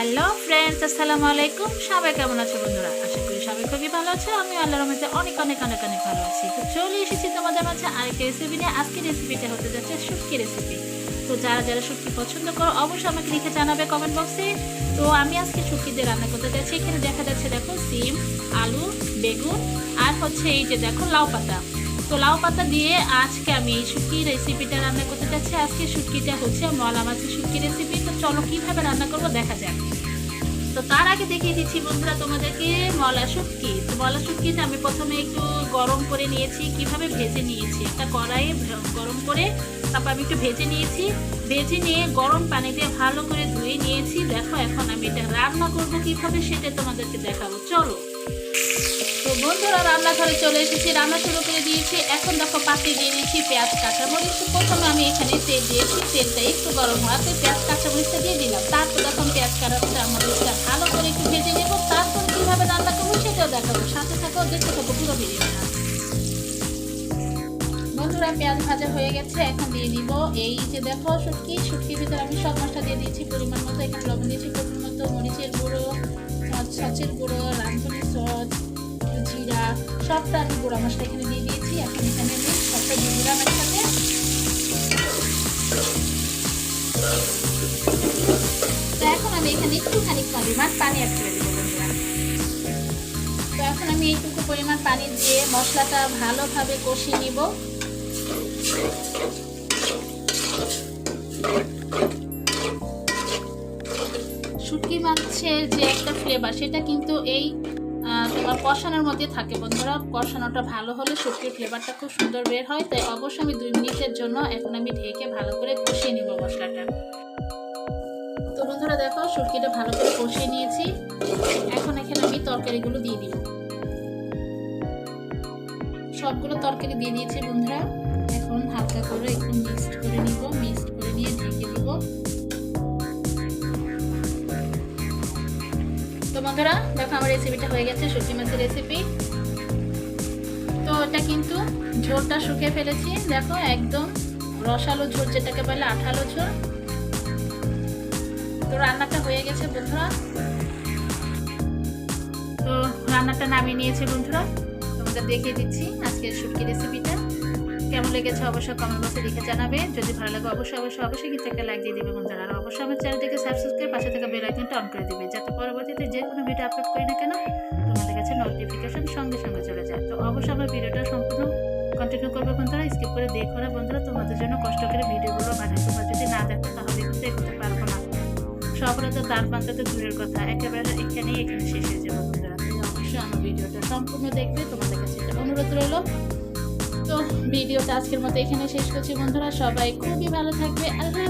Hello friends, আসসালামু আলাইকুম। সবাই কেমন আছো বন্ধুরা? আশা করি সবাই খুবই ভালো আছো। আমি আল্লাহর রহমতে অনেক অনেক অনেক অনেক ভালো আছি। তো চলে এসেছি তোমাদের মাঝে আরেকটা রেসিপি নিয়ে। আজকের রেসিপিটা হতে যাচ্ছে শুটকি রেসিপি। তো যারা যারা শুটকি পছন্দ করো অবশ্যই আমাকে লিখে জানাবে কমেন্ট বক্সে। তো আমি আজকে শুটকি দিয়ে রান্না করতে যাচ্ছি। এখানে দেখা যাচ্ছে দেখো সিম, আলু, বেগুন আর হচ্ছে এই যে দেখো লাউ পাতা। তো লাউ পাতা দিয়ে আজকে আমি এই শুটকি রেসিপিটা রান্না করতে যাচ্ছি। আজকে শুটকিটা হচ্ছে মলা মাছের শুটকি রেসিপি। তো চলো কিভাবে রান্না করবো দেখা যাক। তো তার আগে দেখিয়ে দিচ্ছি বন্ধুরা তোমাদেরকে মলা শুটকি। তো মলা শুটকিটা আমি প্রথমে একটু গরম করে নিয়েছি, কিভাবে ভেজে নিয়েছি। একটা কড়াইয়ে গরম করে তারপর আমি একটু ভেজে নিয়েছি। ভেজে নিয়ে গরম পানি দিয়ে ভালো করে ধুয়ে নিয়েছি। দেখো এখন আমি এটা রান্না করবো কিভাবে সেটা তোমাদেরকে দেখাবো, চলো। তো বন্ধুরা রান্নাঘরে চলে এসেছি, রান্না শুরু করে দিয়েছি। এখন দেখো পাতিয়ে দিয়ে দিয়েছি পেঁয়াজ কাঁচামরিচ। প্রথমে আমি এখানে তেল দিয়েছি, তেলটা একটু গরম হওয়াতে পেঁয়াজ কাঁচামরিচটা দিয়ে দিলাম। তারপর এখন পেঁয়াজ কাঁচামরিচটা ভালো করে একটু ভেজে নেবো। তারপর কীভাবে রান্না করবো সেটাও দেখাবো, সাথে থাকো, দেখতে থাকো পুরো ভিডিওটা। বন্ধুরা পেঁয়াজ ভাজা হয়ে গেছে, এখন দিয়ে নিব এই যে দেখো শুটকির ভিতরে আমি সব মশলা দিয়ে দিয়েছি পরিমাণ মতো। এখানে লবণ দিয়েছি পরিমাণ মতো, মরিচের গুঁড়ো, সসের গুঁড়ো, রাঁধুনি সস, জিরা, সবটা আমি গুঁড়া মশলা এখানে দিয়ে দিয়েছি। এখন এখানে আমি সবটা দিয়ে দিলাম একসাথে। তো এখন আমি এখানে একটুখানি পরিমাণ পানি অ্যাড করে দেবো বন্ধুরা। তো এখন আমি এইটুকু পরিমাণ পানি দিয়ে মশলাটা ভালোভাবে কষিয়ে নিব। শুটকি মাছের যে একটা ফ্লেভার সেটা কিন্তু এই তোমার কষানোর মধ্যে থাকে বন্ধুরা। কষানোটা ভালো হলে শুটকির ফ্লেভারটা খুব সুন্দর বের হয়। তাই অবশ্যই আমি 2 মিনিটের জন্য এখন আমি ঢেকে ভালো করে কষিয়ে নিব মশলাটা। তো বন্ধুরা দেখো শুটকিটা ভালো করে কষিয়ে নিয়েছি। এখন এখানে আমি তরকারিগুলো দিয়ে দিব। সবগুলো তরকারি দিয়ে দিয়েছি বন্ধুরা। এখন হালকা করে একটু মিক্সড করে নিব, মিক্সড করে নিয়ে ঢেকে দিব। তো বন্ধুরা দেখো আমার রেসিপিটা হয়ে গেছে, শুটকি মাছের রেসিপি। তো এটা কিন্তু ঝোলটা শুকিয়ে ফেলেছি, দেখো একদম রসালো ঝোল, যেটাকে বলে আঠালো ঝোল। তো রান্নাটা হয়ে গেছে বন্ধুরা। তো রান্নাটা নামিয়ে নিয়েছি বন্ধুরা, তোমাদের দেখিয়ে দিচ্ছি আজকের শুটকি রেসিপিটা। কেমন লেগেছে অবশ্যই কমেন্ট বক্সে লিখে জানাবে। যদি ভালো লাগে অবশ্যই কিন্তু একটা লাইক দিয়ে দিবে বন্ধুরা। আর অবশ্যই আমার চ্যানেলটিকে সাবস্ক্রাইব করে পাশে থাকা বেল আইকনটা অন করে দিবে, যাতে পরবর্তীতে যে কোনো ভিডিও আপলোড করি না কেন তোমাদের কাছে নোটিফিকেশন সঙ্গে সঙ্গে চলে যায়। তো অবশ্যই আমার ভিডিওটা সম্পূর্ণ কন্টিনিউ করবে বন্ধুরা, স্কিপ করে দেখো না বন্ধুরা। তোমাদের জন্য কষ্ট করে ভিডিওগুলো বানাই, তোমরা যদি না দেখো তাহলে কিন্তু এগোতে পারবো না। সফলতা তার প্রান্তে দূরের কথা, একেবারে এখানে শেষ হয়ে যাবে বন্ধুরা। তুমি অবশ্যই আমার ভিডিওটা সম্পূর্ণ দেখবে, তোমাদের কাছে একটা অনুরোধ রইল। তো ভিডিওটা আজকের মতো এখানে শেষ করছি বন্ধুরা। সবাই খুবই ভালো থাকবে। আল্লাহ।